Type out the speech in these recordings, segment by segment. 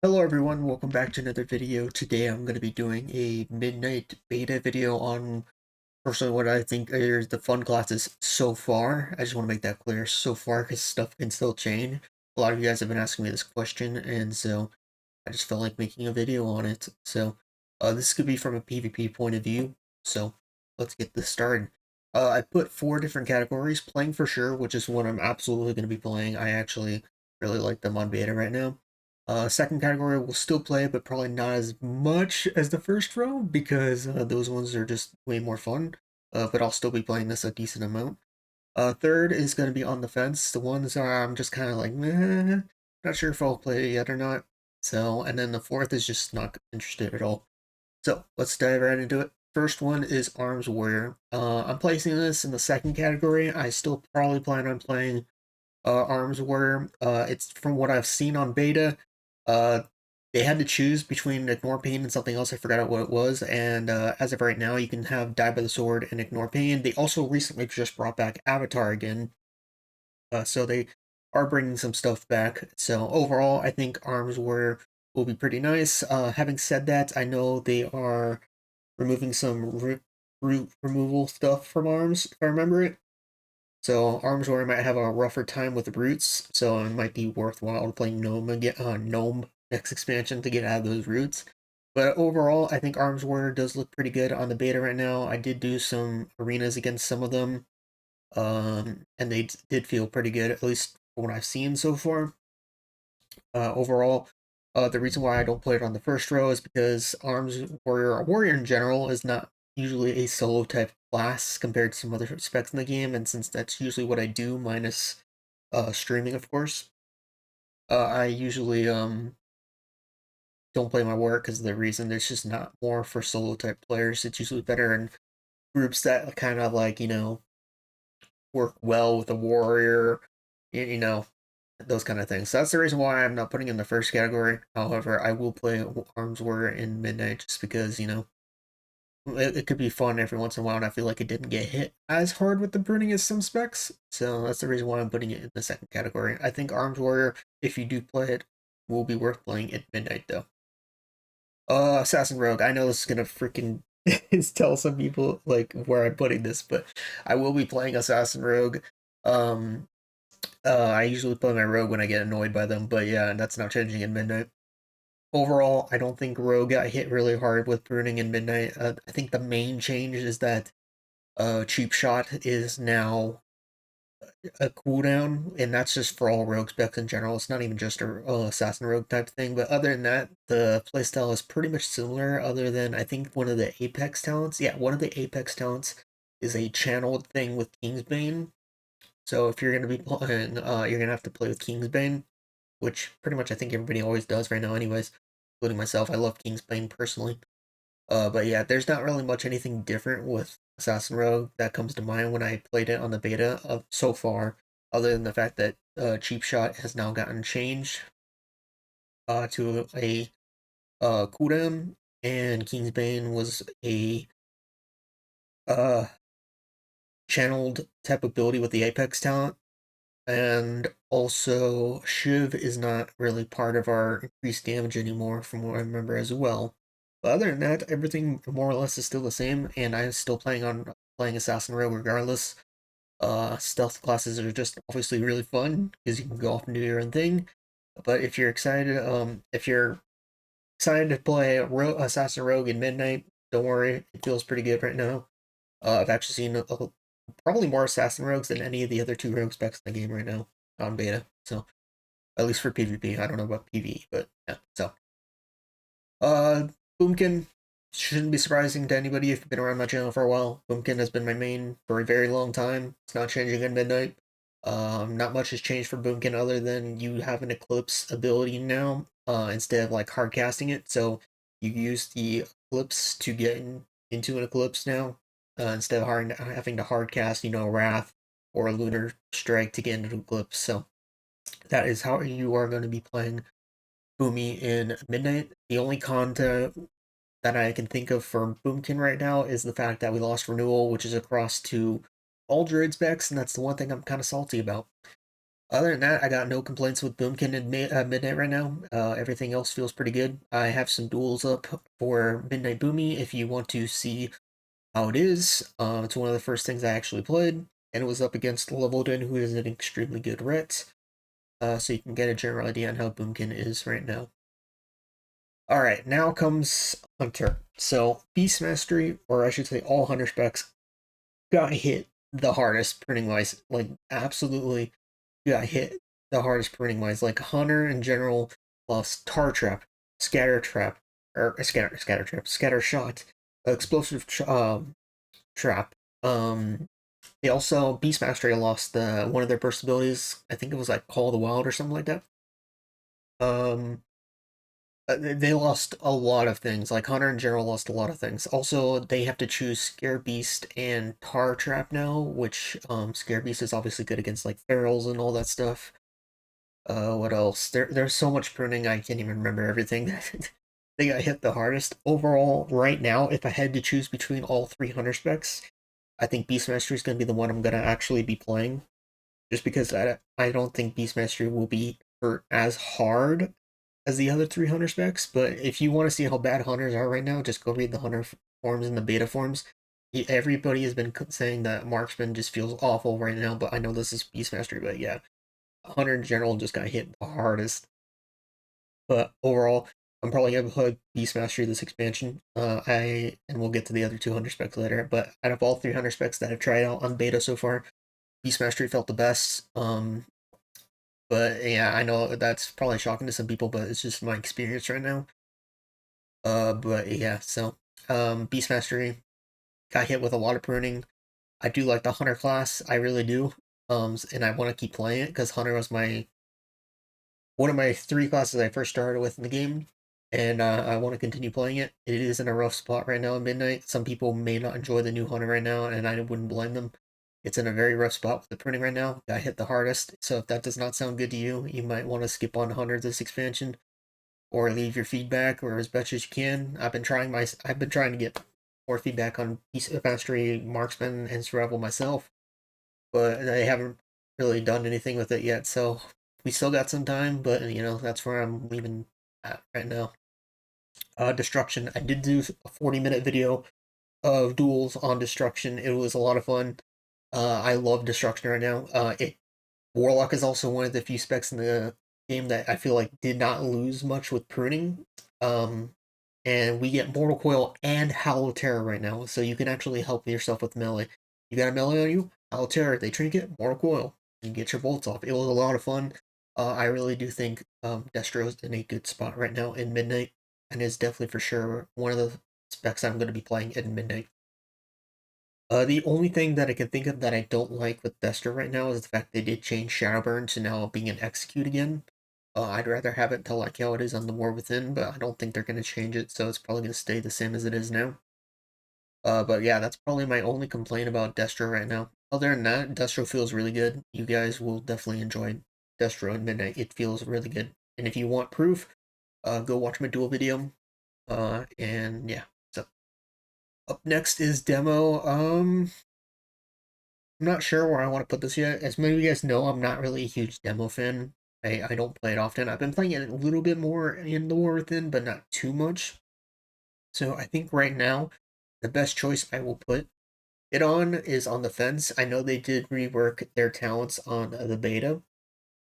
Hello everyone, welcome back to another video. Today I'm going to be doing a midnight beta video on personally what I think are the fun classes so far. I just want to make that clear so far because stuff can still change. A lot of you guys have been asking me this question, and so I just felt like making a video on it. So this could be from a PvP point of view, so let's get this started. I put 4 different categories: playing for sure, which is what I'm absolutely going to be playing. I actually really like them on beta right now. Second category will still play, but probably not as much as the first row because those ones are just way more fun. But I'll still be playing this a decent amount. Third is going to be on the fence. The ones are I'm just kind of like, meh, not sure if I'll play it yet or not. So, and then the fourth is just not interested at all. So let's dive right into it. First one is Arms Warrior. I'm placing this in the second category. I still probably plan on playing Arms Warrior. It's from what I've seen on beta. Uh, they had to choose between Ignore Pain and something else. I forgot what it was. And as of right now, you can have Die by the Sword and Ignore Pain. They also recently just brought back Avatar again. So they are bringing some stuff back. So overall, I think Arms Warrior will be pretty nice. Having said that, I know they are removing some root removal stuff from Arms, if I remember it. So Arms Warrior might have a rougher time with the roots, so it might be worthwhile to play Gnome again, Gnome next expansion to get out of those roots. But overall, I think Arms Warrior does look pretty good on the beta right now. I did do some arenas against some of them, and they did feel pretty good, at least from what I've seen so far. Overall, the reason why I don't play it on the first row is because Arms Warrior, or Warrior in general, is not usually a solo type class compared to some other specs in the game, and since that's usually what I do, minus streaming, of course, I usually don't play my warrior because of the reason there's just not more for solo type players. It's usually better in groups that kind of like work well with a warrior, you know, those kind of things. So that's the reason why I'm not putting in the first category. However, I will play Arms Warrior in Midnight just because, it could be fun every once in a while, and I feel like it didn't get hit as hard with the pruning as some specs. So that's the reason why I'm putting it in the second category. I think Arms Warrior, if you do play it, will be worth playing at Midnight, though. Assassin Rogue. I know this is gonna freaking tell some people like where I'm putting this, but I will be playing Assassin Rogue. Um, I usually play my Rogue when I get annoyed by them, but yeah, that's not changing in Midnight. Overall, I don't think Rogue got hit really hard with pruning in Midnight. I think the main change is that Cheap Shot is now a cooldown, and that's just for all rogue specs in general. It's not even just a assassin rogue type thing. But other than that, the playstyle is pretty much similar. Other than I think one of the Apex talents, yeah, one of the Apex talents is a channeled thing with Kingsbane. So if you're gonna be playing, you're gonna have to play with Kingsbane, which pretty much I think everybody always does right now, anyways, including myself. I love Kingsbane personally. But yeah, there's not really much anything different with Assassin Rogue that comes to mind when I played it on the beta of so far, other than the fact that Cheap Shot has now gotten changed to a cooldown, and Kingsbane was a uh, channeled type ability with the Apex talent, and also Shiv is not really part of our increased damage anymore, from what I remember as well. But other than that, everything more or less is still the same, and I'm still playing Assassin Rogue regardless. Stealth classes are just obviously really fun because you can go off and do your own thing. But if you're excited to play Assassin Rogue in Midnight, don't worry, it feels pretty good right now. I've actually seen probably more Assassin Rogues than any of the other 2 rogue specs in the game right now on beta. So at least for PvP, I don't know about PvE, but yeah. So uh, Boomkin shouldn't be surprising to anybody if you've been around my channel for a while. Boomkin has been my main for a very long time. It's not changing at midnight. Not much has changed for Boomkin other than you have an Eclipse ability now, instead of like hard casting it. So you use the Eclipse to get into an Eclipse now, instead of having to hard cast, Wrath or Lunar Strike to get into Eclipse. So that is how you are going to be playing Boomy in Midnight. The only con that I can think of for Boomkin right now is the fact that we lost Renewal, which is across to all Druid specs, and that's the one thing I'm kind of salty about. Other than that, I got no complaints with Boomkin and Midnight right now. Everything else feels pretty good. I have some duels up for Midnight Boomy if you want to see how it is. It's one of the first things I actually played, and it was up against Levelden, who is an extremely good Ret. So you can get a general idea on how Boomkin is right now. Alright, now comes Hunter. So, Beast Mastery, or I should say all Hunter specs, got hit the hardest printing wise. Like, absolutely got hit the hardest printing wise. Like, Hunter in general lost Tar Trap, Scatter Trap, or Scatter Trap, Scatter Shot, Explosive Trap. They also, Beast Mastery lost one of their burst abilities. I think it was like Call of the Wild or something like that. Um, they lost a lot of things. Like Hunter in general lost a lot of things. Also, they have to choose Scare Beast and Tar Trap now, which Scare Beast is obviously good against like ferals and all that stuff. What else? There's so much pruning I can't even remember everything that they got hit the hardest. Overall, right now, if I had to choose between all three Hunter specs, I think Beast Mastery is going to be the one I'm going to actually be playing, just because I don't think Beast Mastery will be hurt as hard as the other three Hunter specs. But if you want to see how bad Hunters are right now, just go read the Hunter forums and the beta forums. Everybody has been saying that Marksman just feels awful right now, but I know this is Beast Mastery, but yeah, Hunter in general just got hit the hardest. But overall, I'm probably gonna play Beast Mastery this expansion. And we'll get to the other 200 specs later. But out of all 300 specs that I've tried out on beta so far, Beast Mastery felt the best. But yeah, I know that's probably shocking to some people, but it's just my experience right now. But yeah, so Beast Mastery got hit with a lot of pruning. I do like the Hunter class, I really do. And I want to keep playing it because Hunter was my one of my three classes I first started with in the game, and I want to continue playing it. It is in a rough spot right now at midnight. Some people may not enjoy the new Hunter right now, and I wouldn't blame them. It's in a very rough spot with the printing right now. Got hit the hardest, so if that does not sound good to you, you might want to skip on Hunter this expansion, or leave your feedback or as much as you can. I've been trying to get more feedback on Beast Mastery, Marksman, and Survival myself, but I haven't really done anything with it yet. So we still got some time, but that's where I'm leaving at right now. Destruction. I did do a 40-minute video of duels on destruction. It was a lot of fun. I love destruction right now. Warlock is also one of the few specs in the game that I feel like did not lose much with pruning. And we get Mortal Coil and Howl of Terror right now, so you can actually help yourself with melee. You got a melee on you? Howl of Terror, they trinket, Mortal Coil. You get your bolts off. It was a lot of fun. I really do think Destro's in a good spot right now in Midnight, and is definitely for sure one of the specs I'm going to be playing in Midnight. The only thing that I can think of that I don't like with Destro right now is the fact they did change Shadowburn to now being an execute again. I'd rather have it tell like how it is on the War Within, but I don't think they're going to change it, so it's probably going to stay the same as it is now. But yeah, that's probably my only complaint about Destro right now. Other than that, Destro feels really good. You guys will definitely enjoy Destro in Midnight. It feels really good. And if you want proof, go watch my duel video. And yeah, so up next is demo. I'm not sure where I want to put this yet. As many of you guys know, I'm not really a huge demo fan. I don't play it often. I've been playing it a little bit more in the War Within, but not too much. So I think right now, the best choice I will put it on is on the fence. I know they did rework their talents on the beta.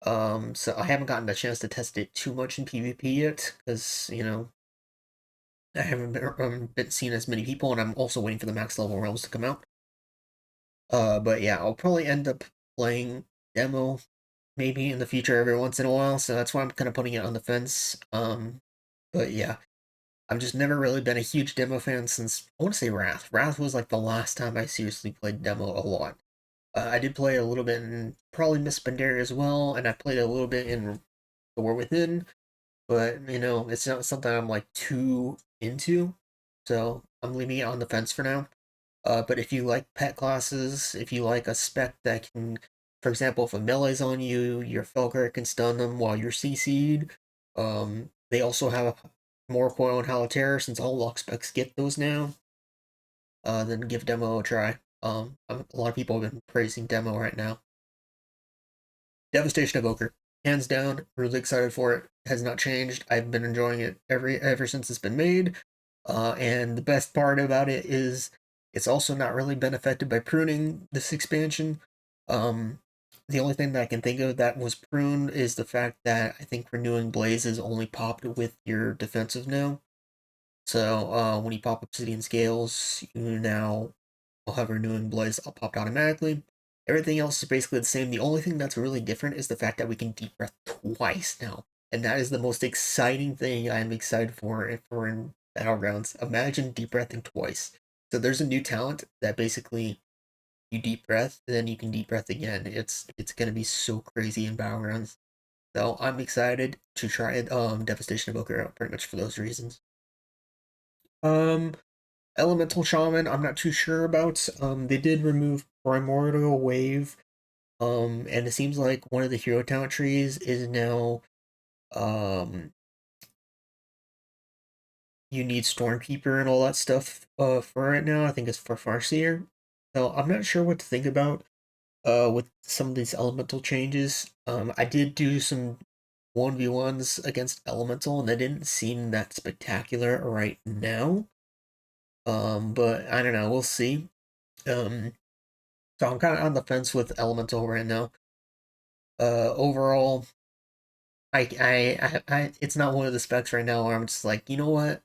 So I haven't gotten a chance to test it too much in PvP yet, because, I haven't been seeing as many people, and I'm also waiting for the max level realms to come out. But yeah, I'll probably end up playing demo maybe in the future every once in a while, so that's why I'm kind of putting it on the fence. But yeah, I've just never really been a huge demo fan since, I want to say Wrath. Wrath was like the last time I seriously played demo a lot. I did play a little bit in probably Miss Pandaria as well, and I played a little bit in The War Within, but it's not something I'm like too into, so I'm leaving it on the fence for now. But if you like pet classes, if you like a spec that can, for example, if a melee's on you, your Felker can stun them while you're CC'd. They also have more coil and Halotera since all lock specs get those now. Then give demo a try. A lot of people have been praising demo right now. Devastation Evoker, hands down, really excited for it. Has not changed. I've been enjoying it ever since it's been made. And the best part about it is it's also not really been affected by pruning this expansion. Um, the only thing that I can think of that was pruned is the fact that I think Renewing Blaze is only popped with your defensive now. So when you pop Obsidian Scales, you now will have Renewing Blaze popped automatically. Everything else is basically the same. The only thing that's really different is the fact that we can deep breath twice now. And that is the most exciting thing I'm excited for in Battlegrounds. Imagine deep breathing twice. So there's a new talent that basically you deep breath, then you can deep breath again. It's gonna be so crazy in Battlegrounds. So I'm excited to try it, Devastation Evoker out pretty much for those reasons. Um Elemental Shaman, I'm not too sure about. They did remove Primordial Wave, and it seems like one of the hero talent trees is now, um, you need Stormkeeper and all that stuff, for it now. I think it's for Farseer. So I'm not sure what to think about, with some of these elemental changes. I did do some 1v1s against Elemental, and they didn't seem that spectacular right now. But I don't know, we'll see. Um, So I'm kind of on the fence with Elemental right now. Overall, it's not one of the specs right now where I'm just like, you know what,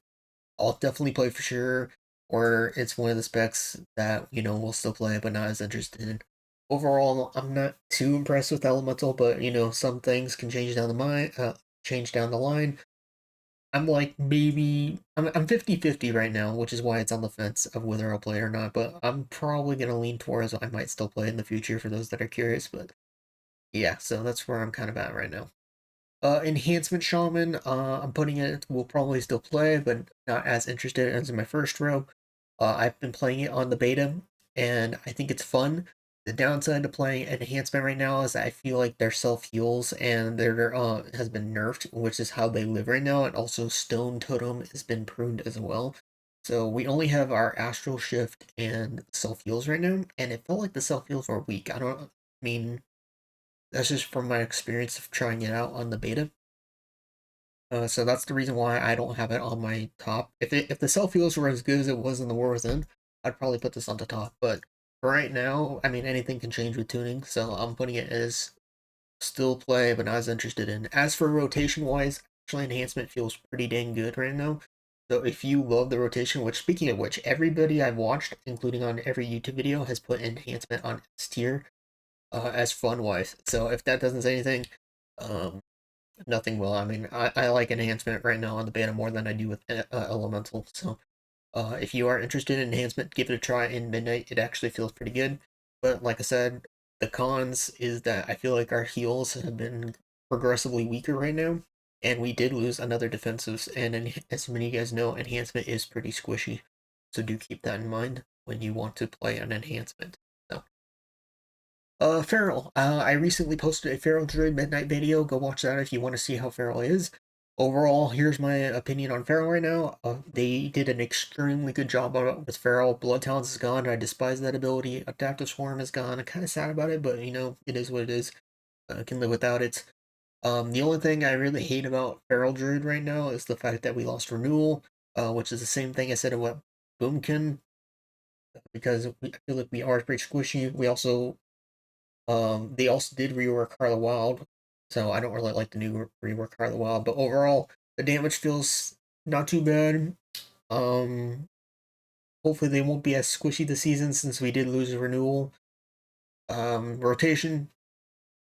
I'll definitely play for sure. Or it's one of the specs that we'll still play, but not as interested in. Overall, I'm not too impressed with Elemental, but some things can change down the change down the line. I'm like maybe I'm 50-50 right now, which is why it's on the fence of whether I'll play or not. But I'm probably gonna lean towards I might still play in the future for those that are curious. But yeah, so that's where I'm kind of at right now. Enhancement Shaman, I'm putting it, will probably still play, but not as interested as in my first row. I've been playing it on the beta, and I think it's fun. The downside to playing Enhancement right now is I feel like their self heals and their has been nerfed, which is how they live right now, and also Stone Totem has been pruned as well. So we only have our Astral Shift and self heals right now, and it felt like the self heals were weak. I don't mean that's just from my experience of trying it out on the beta. So that's the reason why I don't have it on my top. If the self heals were as good as it was in the War Within, I'd probably put this on the top. But for right now, I mean anything can change with tuning, so I'm putting it as still play, but not as interested in. As for rotation wise, actually enhancement feels pretty dang good right now. So if you love the rotation, which speaking of which, everybody I've watched, including on every YouTube video, has put enhancement on S tier, as fun wise. So if that doesn't say anything, um, nothing will. I mean, I like enhancement right now on the beta more than I do with elemental. So if you are interested in enhancement, give it a try in midnight. It actually feels pretty good. But like I said, the cons is that I feel like our heals have been progressively weaker right now, and we did lose another defensives. And as many of you guys know, enhancement is pretty squishy, so do keep that in mind when you want to play an enhancement. So Feral. I recently posted a Feral Druid Midnight video. Go watch that if you want to see how Feral is. Overall, here's my opinion on Feral right now. They did an extremely good job on it with Feral. Blood Talents is gone. I despise that ability. Adaptive Swarm is gone. I'm kind of sad about it, but it is what it is. I can live without it. The only thing I really hate about Feral Druid right now is the fact that we lost Renewal, which is the same thing I said about Boomkin, because I feel like we are pretty squishy. They also did rework Carla Wild, so I don't really like the new rework Carla Wild. But overall, the damage feels not too bad. Um, Hopefully they won't be as squishy this season since we did lose a renewal. Rotation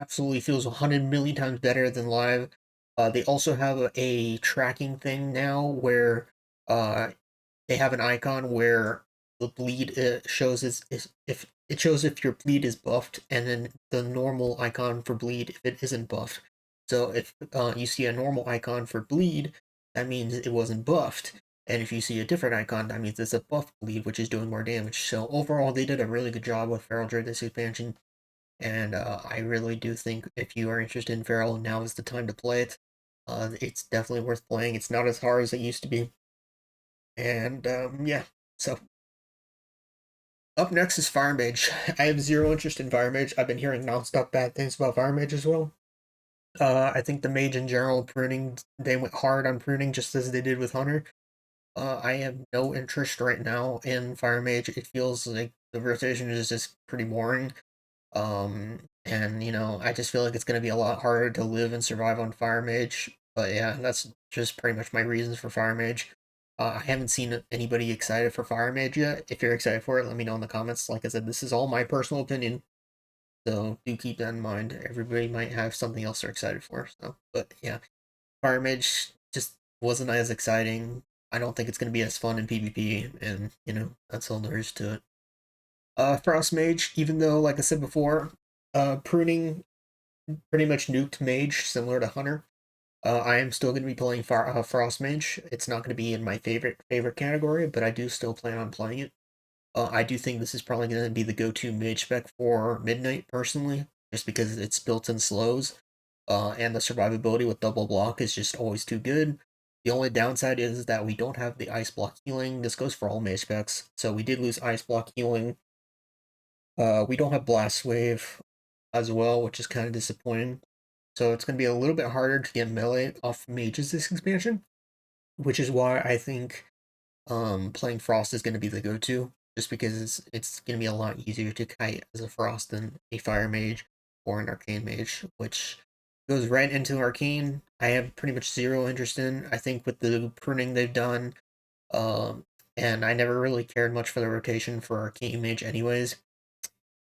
absolutely feels 100 million times better than live. They also have a tracking thing now where uh they have an icon where the bleed shows is if it shows if your bleed is buffed, and then the normal icon for bleed if it isn't buffed. So if you see a normal icon for bleed, that means it wasn't buffed. And if you see a different icon, that means it's a buff bleed, which is doing more damage. So overall, they did a really good job with Feral Druid this expansion. And I really do think if you are interested in Feral, now is the time to play it. It's definitely worth playing. It's not as hard as it used to be. And yeah, so Up next is Fire Mage. I have zero interest in Fire Mage. I've been hearing nonstop bad things about Fire Mage as well. I think the Mage in general pruning, they went hard on pruning just as they did with Hunter. I have no interest right now in Fire Mage. It feels like the rotation is just pretty boring. And I just feel like it's going to be a lot harder to live and survive on Fire Mage. But yeah, that's just pretty much my reasons for Fire Mage. I haven't seen anybody excited for Fire Mage yet. If you're excited for it, let me know in the comments. Like I said, this is all my personal opinion, so do keep that in mind. Everybody might have something else they're excited for. So, but yeah, Fire Mage just wasn't as exciting. I don't think it's going to be as fun in PvP, and that's all there is to it. Frost Mage, even though, like I said before, pruning pretty much nuked Mage, similar to Hunter. I am still going to be playing Frost Mage. It's not going to be in my favorite category, but I do still plan on playing it. I do think this is probably going to be the go-to Mage spec for Midnight, personally, just because it's built in slows, and the survivability with double block is just always too good. The only downside is that we don't have the ice block healing. This goes for all Mage specs, so we did lose ice block healing. We don't have Blast Wave as well, which is kind of disappointing. So it's going to be a little bit harder to get melee off mages this expansion, which is why I think playing Frost is going to be the go-to, just because it's going to be a lot easier to kite as a Frost than a Fire Mage or an Arcane Mage, which goes right into Arcane. I have pretty much zero interest in. I think with the pruning they've done, um, and I never really cared much for the rotation for Arcane Mage anyways.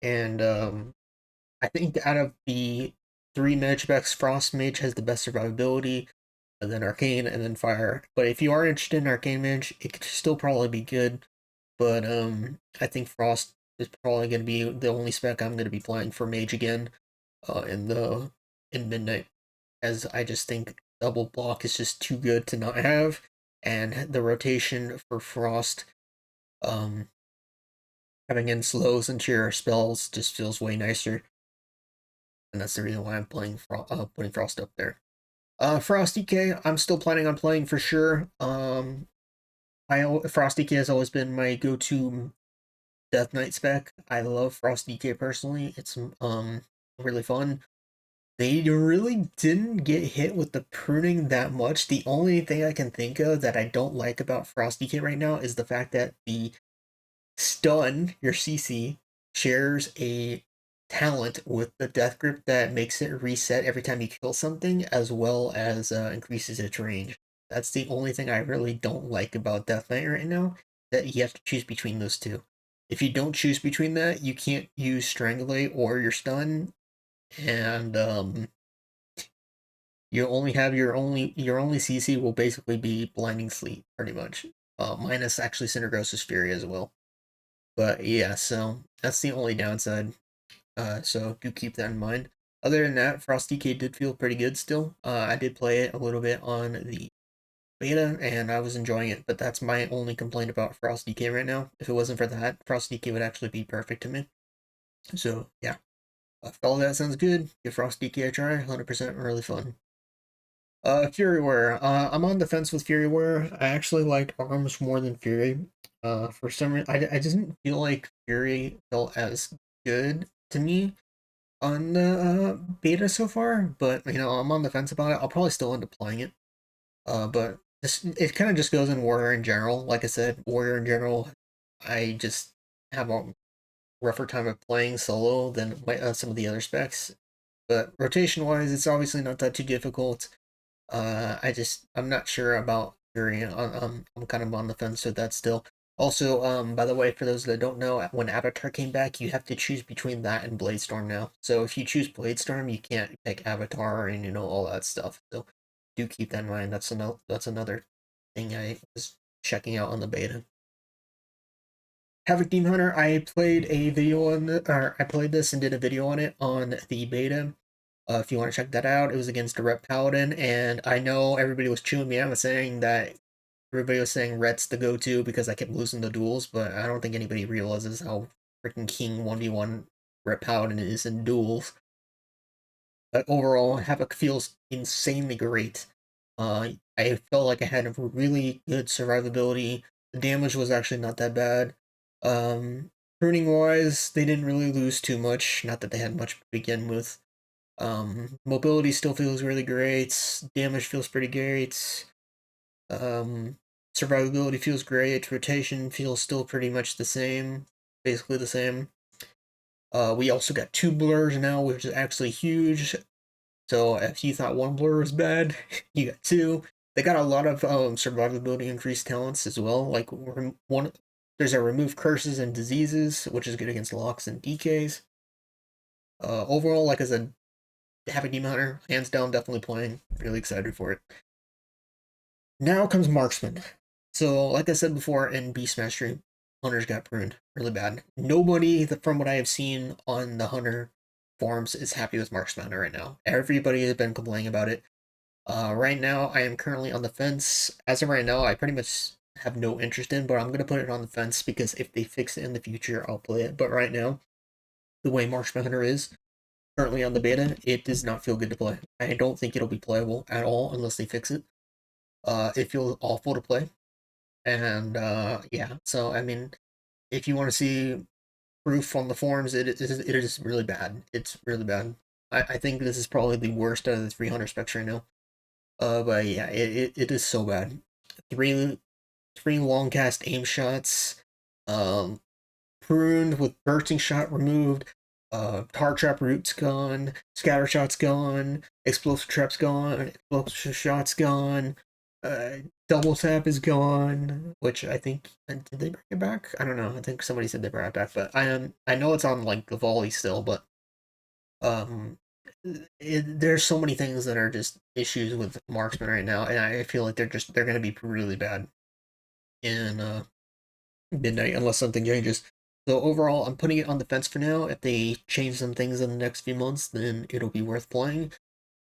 And I think out of the three mage specs, Frost Mage has the best survivability, and then Arcane, and then Fire. But if you are interested in Arcane Mage, it could still probably be good. But I think Frost is probably going to be the only spec I'm going to be playing for Mage again, in Midnight, as I just think double block is just too good to not have, and the rotation for Frost, um, having in slows into your spells just feels way nicer, and that's the reason why I'm putting Frost up there. Frost DK, I'm still planning on playing for sure. Frost DK has always been my go-to Death Knight spec. I love Frost DK personally. It's really fun. They really didn't get hit with the pruning that much. The only thing I can think of that I don't like about Frost DK right now is the fact that the stun, your CC, shares a talent with the death grip that makes it reset every time you kill something, as well as increases its range. That's the only thing I really don't like about Death Knight right now, that you have to choose between those two. If you don't choose between that, you can't use Strangulate or your stun, and you only have your only CC will basically be Blinding Sleep, pretty much. Minus actually Cindergross's Fury as well. But yeah, so that's the only downside. So do keep that in mind. Other than that, Frost DK did feel pretty good still. I did play it a little bit on the beta, and I was enjoying it, but that's my only complaint about Frost DK right now. If it wasn't for that, Frost DK would actually be perfect to me. So yeah, if all that sounds good, give Frost DK a try. 100% really fun. Fury Wear. I'm on the fence with Fury Wear. I actually liked Arms more than Fury. For some reason, I didn't feel like Fury felt as good to me on the beta so far, but I'm on the fence about it. I'll probably still end up playing it. But it kind of just goes in Warrior in general. Like I said, Warrior in general, I just have a rougher time of playing solo than some of the other specs. But rotation wise, it's obviously not that too difficult. I'm not sure about Fury. I'm kind of on the fence with that still. Also, by the way, for those that don't know, when Avatar came back, you have to choose between that and Bladestorm now. So if you choose Bladestorm, you can't pick Avatar and all that stuff. So do keep that in mind. That's another thing I was checking out on the beta. Havoc Demon Hunter, I played a video on or I played this and did a video on it on the beta. If you want to check that out, it was against a Ret Paladin, and I know everybody was chewing me out saying that everybody was saying Ret's the go-to because I kept losing the duels, but I don't think anybody realizes how freaking king 1v1 Ret Paladin is in duels. But overall, Havoc feels insanely great. I felt like I had a really good survivability. The damage was actually not that bad. Pruning wise, they didn't really lose too much. Not that they had much to begin with. Mobility still feels really great. Damage feels pretty great. Um, Survivability feels great. Rotation feels still pretty much the same. Basically the same. We also got 2 blurs now, which is actually huge. So if you thought 1 blur was bad, you got 2. They got a lot of survivability increased talents as well. Like there's a remove curses and diseases, which is good against locks and DKs. Overall, like I said, having Demon Hunter, hands down, definitely playing. Really excited for it. Now comes Marksman. So, like I said before in Beast Mastery, Hunters got pruned really bad. Nobody, from what I have seen on the Hunter forums, is happy with Marksman right now. Everybody has been complaining about it. Right now, I am currently on the fence. As of right now, I pretty much have no interest in, but I'm going to put it on the fence because if they fix it in the future, I'll play it. But right now, the way Marksman Hunter is, currently on the beta, it does not feel good to play. I don't think it'll be playable at all unless they fix it. It feels awful to play. And yeah, so I mean, if you want to see proof on the forums, it is really bad. It's really bad. I think this is probably the worst out of the 300 specs right now. But yeah, it is so bad. Three three long cast aim shots, um, pruned with bursting shot removed, tar trap root's gone, scatter shot's gone, explosive trap's gone, explosive shot's gone, uh, double tap is gone, which I think did they bring it back? I don't know. I think somebody said they brought it back, but I know it's on like the volley still, but um there's so many things that are just issues with marksman right now, and I feel like they're gonna be really bad in midnight unless something changes. So overall, I'm putting it on the fence for now. If they change some things in the next few months, then it'll be worth playing.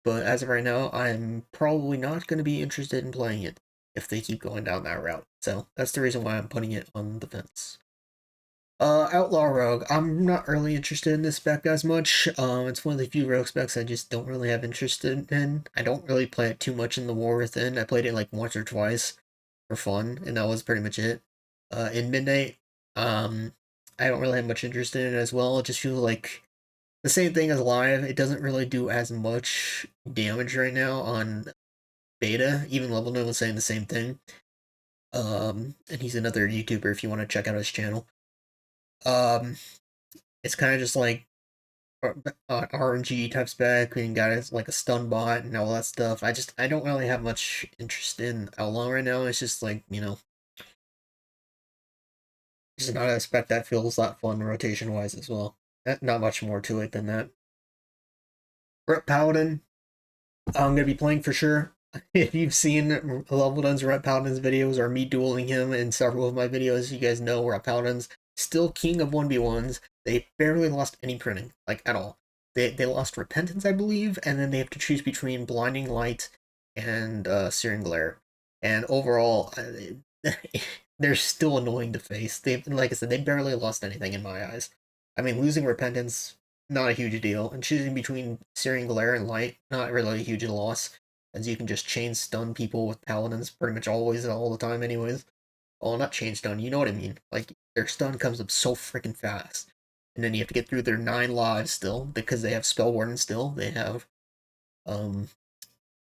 But as of right now, I'm probably not going to be interested in playing it if they keep going down that route. So that's the reason why I'm putting it on the fence. Outlaw Rogue. I'm not really interested in this spec as much. It's one of the few rogue specs I just don't really have interest in. I don't really play it too much in the War Within. I played it like once or twice for fun, and that was pretty much it. In Midnight, I don't really have much interest in it as well. It just feels like the same thing as live. It doesn't really do as much damage right now on beta. Even Level 9 was saying the same thing. And he's another YouTuber if you want to check out his channel. Um, it's kind of just like RNG type spec, and got it like a stun bot and all that stuff. I don't really have much interest in Outlaw right now. It's just like, it's not a spec that feels that fun rotation wise as well. Not much more to it than that. Rep Paladin, I'm gonna be playing for sure. If you've seen Level Duns Rep Paladin's videos or me dueling him in several of my videos, you guys know Rep Paladin's still king of 1v1s. They barely lost any printing, like at all. They lost Repentance, I believe, and then they have to choose between Blinding Light and Searing Glare. And overall, they're still annoying to face. They, like I said, they barely lost anything in my eyes. I mean, losing Repentance, not a huge deal, and choosing between Searing Glare and Light, not really a huge loss, as you can just chain stun people with Paladins pretty much always all the time, anyways. Well, not chain stun, you know what I mean. Like, their stun comes up so freaking fast. And then you have to get through their 9 lives still, because they have Spell Warden still. They have um,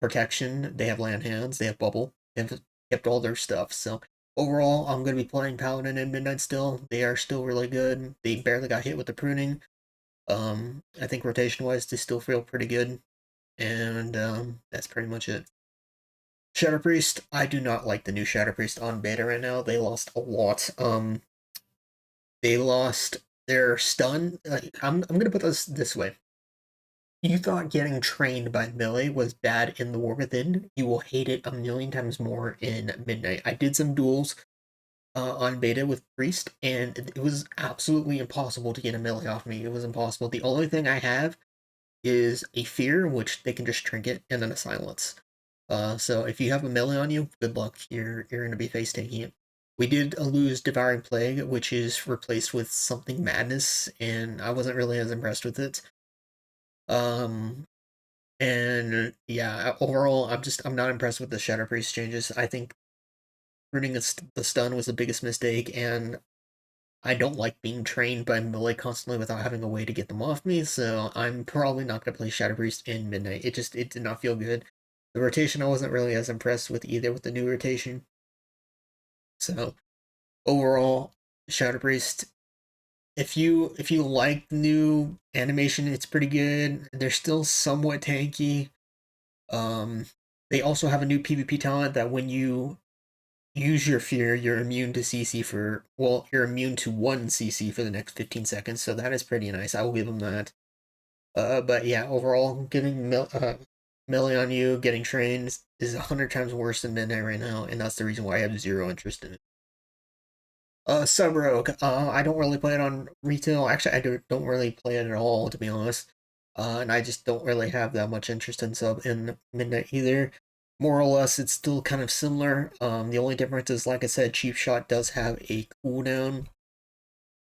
Protection, they have Land Hands, they have Bubble. They've kept all their stuff, so overall, I'm going to be playing Paladin and Midnight still. They are still really good. They barely got hit with the pruning. I think rotation-wise, they still feel pretty good. And that's pretty much it. Shadow Priest, I do not like the new Shadow Priest on beta right now. They lost a lot. They lost their stun. I'm gonna put this way. You thought getting trained by melee was bad in the War Within, you will hate it a million times more in Midnight. I did some duels on beta with Priest, and it was absolutely impossible to get a melee off me. It was impossible. The only thing I have is a fear, which they can just trinket, and then a silence. So if you have a melee on you, good luck. You're gonna be face taking it. We did lose Devouring Plague, which is replaced with something Madness, and I wasn't really as impressed with it. Um, and yeah, overall, I'm not impressed with the Shadow Priest changes. I think ruining the stun was the biggest mistake, and I don't like being trained by melee constantly without having a way to get them off me, so I'm probably not going to play Shadow Priest in Midnight. It did not feel good. The rotation I wasn't really as impressed with either with the new rotation. So overall, Shadow Priest, if you like the new animation, it's pretty good. They're still somewhat tanky. Um, they also have a new PvP talent that when you use your fear, you're immune to CC for, well, you're immune to 1 CC for the next 15 seconds, so that is pretty nice. I will give them that. But yeah, overall, melee on you, getting trained is 100 times worse than Midnight right now, and that's the reason why I have zero interest in it. Sub Rogue. I don't really play it on retail. Actually, don't really play it at all, to be honest. And I just don't really have that much interest in sub in Midnight either. More or less, it's still kind of similar. The only difference is, like I said, Cheap Shot does have a cooldown,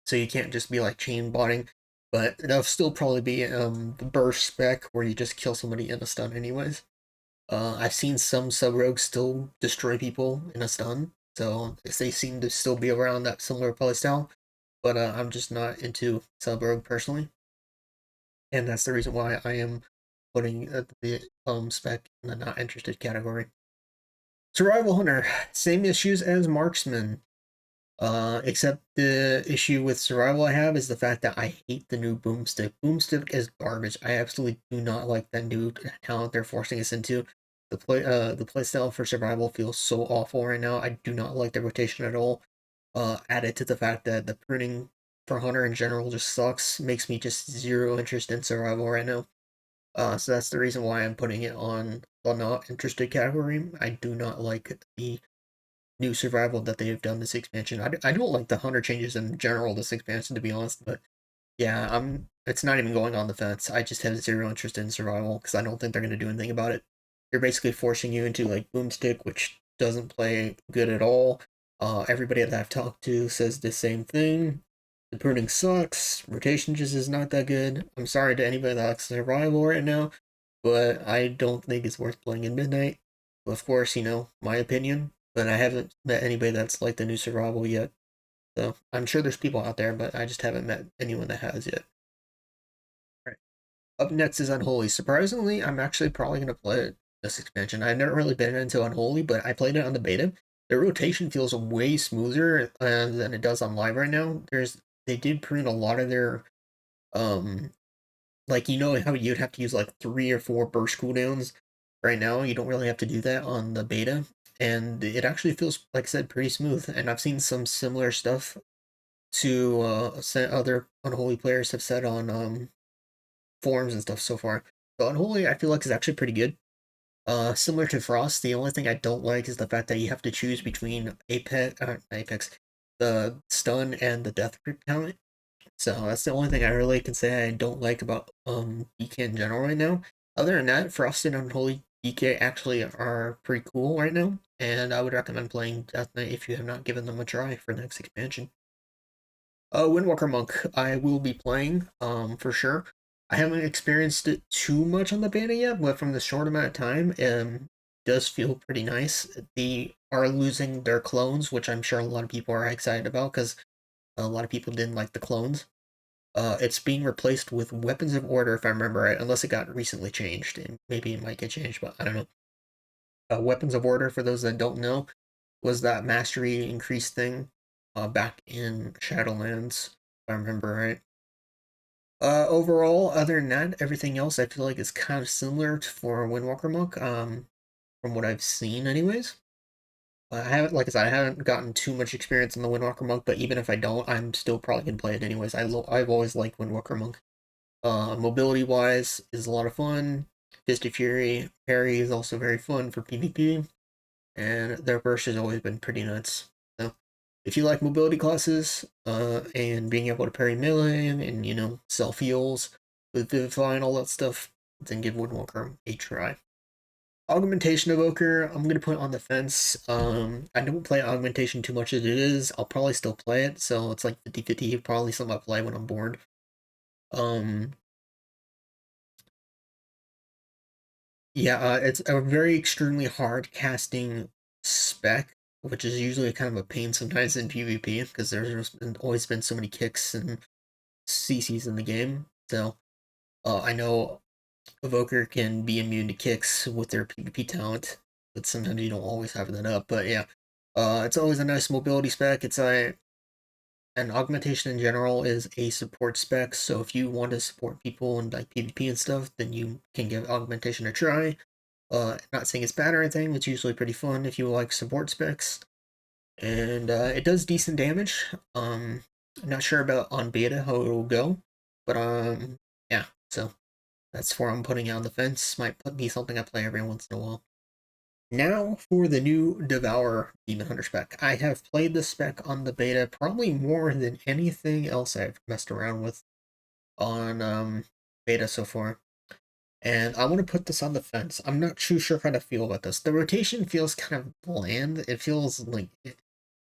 so you can't just be like chain botting. But that'll still probably be the burst spec where you just kill somebody in a stun, anyways. I've seen some sub rogues still destroy people in a stun, so they seem to still be around that similar playstyle. But I'm just not into sub rogue personally, and that's the reason why I am putting the spec in the not interested category. Survival Hunter, same issues as Marksman. Except the issue with survival I have is the fact that I hate the new boomstick. Boomstick is garbage. I absolutely do not like that new talent they're forcing us into. The playstyle for survival feels so awful right now. I do not like the rotation at all. Added to the fact that the pruning for Hunter in general just sucks, makes me just zero interest in survival right now. So that's the reason why I'm putting it on the not interested category. I do not like the new survival that they have done this expansion. I don't like the hunter changes in general this expansion, to be honest, but yeah, it's not even going on the fence. I just have zero interest in survival because I don't think they're going to do anything about it. They're basically forcing you into like boomstick, which doesn't play good at all. Everybody that I've talked to says the same thing. The pruning sucks. Rotation just is not that good. I'm sorry to anybody that likes survival right now, but I don't think it's worth playing in Midnight. Of course, my opinion, but I haven't met anybody that's like the new survival yet. So I'm sure there's people out there, but I just haven't met anyone that has yet. Right. Up next is Unholy. Surprisingly, I'm actually probably gonna play it this expansion. I've never really been into Unholy, but I played it on the beta. The rotation feels way smoother than it does on live right now. They did prune a lot of their um like how you'd have to use like 3 or 4 burst cooldowns. Right now, you don't really have to do that on the beta, and it actually feels, like I said, pretty smooth. And I've seen some similar stuff to other Unholy players have said on forums and stuff so far. So Unholy, I feel like is actually pretty good. Similar to Frost, the only thing I don't like is the fact that you have to choose between Apex, the stun and the death grip talent. So that's the only thing I really can say I don't like about DK in general right now. Other than that, Frost and Unholy DK actually are pretty cool right now, and I would recommend playing Death Knight if you have not given them a try for the next expansion. Windwalker Monk, I will be playing, for sure. I haven't experienced it too much on the beta yet, but from the short amount of time, does feel pretty nice. They are losing their clones, which I'm sure a lot of people are excited about because a lot of people didn't like the clones. It's being replaced with Weapons of Order, if I remember right, unless it got recently changed, and maybe it might get changed, but I don't know. Weapons of Order, for those that don't know, was that mastery increase thing back in Shadowlands, if I remember right. Overall, other than that, everything else I feel like is kind of similar for Windwalker Monk, from what I've seen, anyways. I haven't, like I said, I haven't gotten too much experience in the Windwalker Monk, but even if I don't, I'm still probably gonna play it anyways. I've always liked Windwalker Monk. Mobility wise is a lot of fun. Fist of Fury parry is also very fun for PvP, and their burst has always been pretty nuts. So, if you like mobility classes, and being able to parry melee and self heals with Vivify and all that stuff, then give Windwalker a try. Augmentation Evoker, I'm gonna put on the fence. I don't play Augmentation too much as it is. I'll probably still play it, so it's like 50-50, probably something I play when I'm bored. Um, yeah, it's a very extremely hard casting spec. which is usually kind of a pain sometimes in PvP because always been so many kicks and CCs in the game. So I know Evoker can be immune to kicks with their PvP talent, but sometimes you don't always have that up. But yeah, it's always a nice mobility spec. An augmentation in general is a support spec, so if you want to support people in like PvP and stuff, then you can give augmentation a try. Not saying it's bad or anything, it's usually pretty fun if you like support specs. And it does decent damage. I'm not sure about on beta how it'll go, but yeah, so that's where I'm putting it on the fence. Might be something I play every once in a while. Now for the new Devour Demon Hunter spec. I have played this spec on the beta probably more than anything else I've messed around with on beta so far. And I want to put this on the fence. I'm not too sure how to feel about this. The rotation feels kind of bland. It feels like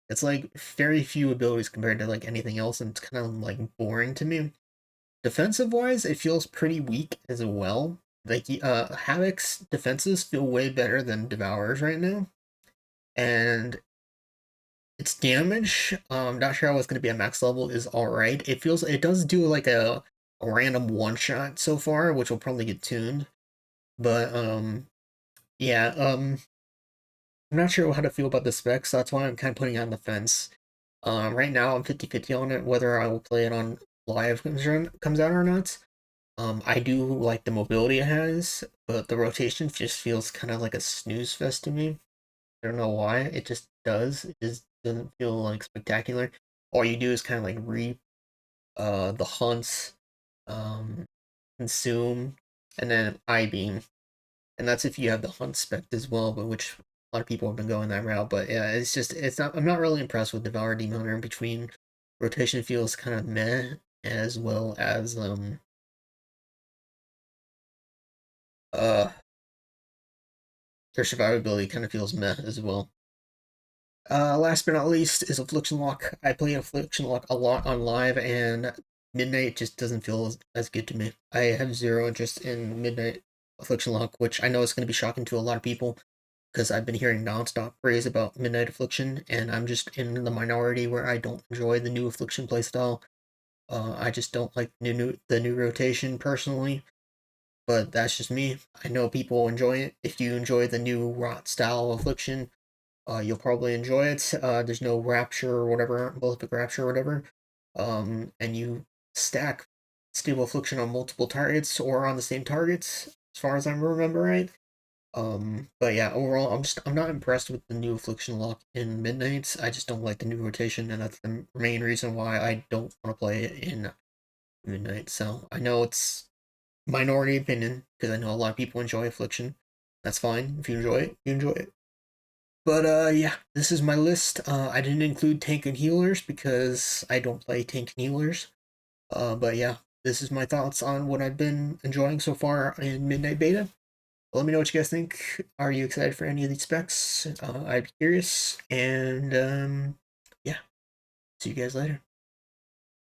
it's like very few abilities compared to like anything else, and it's kind of like boring to me. Defensive wise, it feels pretty weak as well. Like Havoc's defenses feel way better than Devour's right now, and its damage, not sure how it's going to be at max level, is alright. It does do like a random one shot so far, which will probably get tuned. But yeah, I'm not sure how to feel about the specs, so that's why I'm kind of putting it on the fence. Right now I'm 50-50 on it, whether I will play it on live comes out or not. I do like the mobility it has, but the rotation just feels kind of like a snooze fest to me. I don't know why. It just does. It just doesn't feel like spectacular. All you do is kind of like reap the hunts, um, consume, and then eye beam, and that's if you have the hunt spec as well, but which a lot of people have been going that route. But yeah, it's not. I'm not really impressed with Devour Demon Hunter. In between rotation feels kind of meh, as well as uh their survivability kind of feels meh as well. Last but not least is Affliction Lock. I play Affliction Lock a lot on live, and Midnight just doesn't feel as good to me. I have zero interest in Midnight Affliction Lock, which I know is going to be shocking to a lot of people because I've been hearing nonstop praise about Midnight Affliction, and I'm just in the minority where I don't enjoy the new Affliction playstyle. I just don't like the new rotation personally, but that's just me. I know people enjoy it. If you enjoy the new rot style Affliction, you'll probably enjoy it. There's no rapture or whatever, prolific rapture or whatever. And you stack stable affliction on multiple targets or on the same targets, as far as I remember right. But yeah, overall, I'm not impressed with the new affliction lock in Midnight. I just don't like the new rotation, and that's the main reason why I don't want to play it in Midnight. So I know it's minority opinion because I know a lot of people enjoy affliction. That's fine. If you enjoy it, you enjoy it. But yeah, this is my list. I didn't include tank and healers because I don't play tank and healers. But yeah, this is my thoughts on what I've been enjoying so far in Midnight Beta. Let me know what you guys think. Are you excited for any of these specs? I'd be curious. And yeah, see you guys later.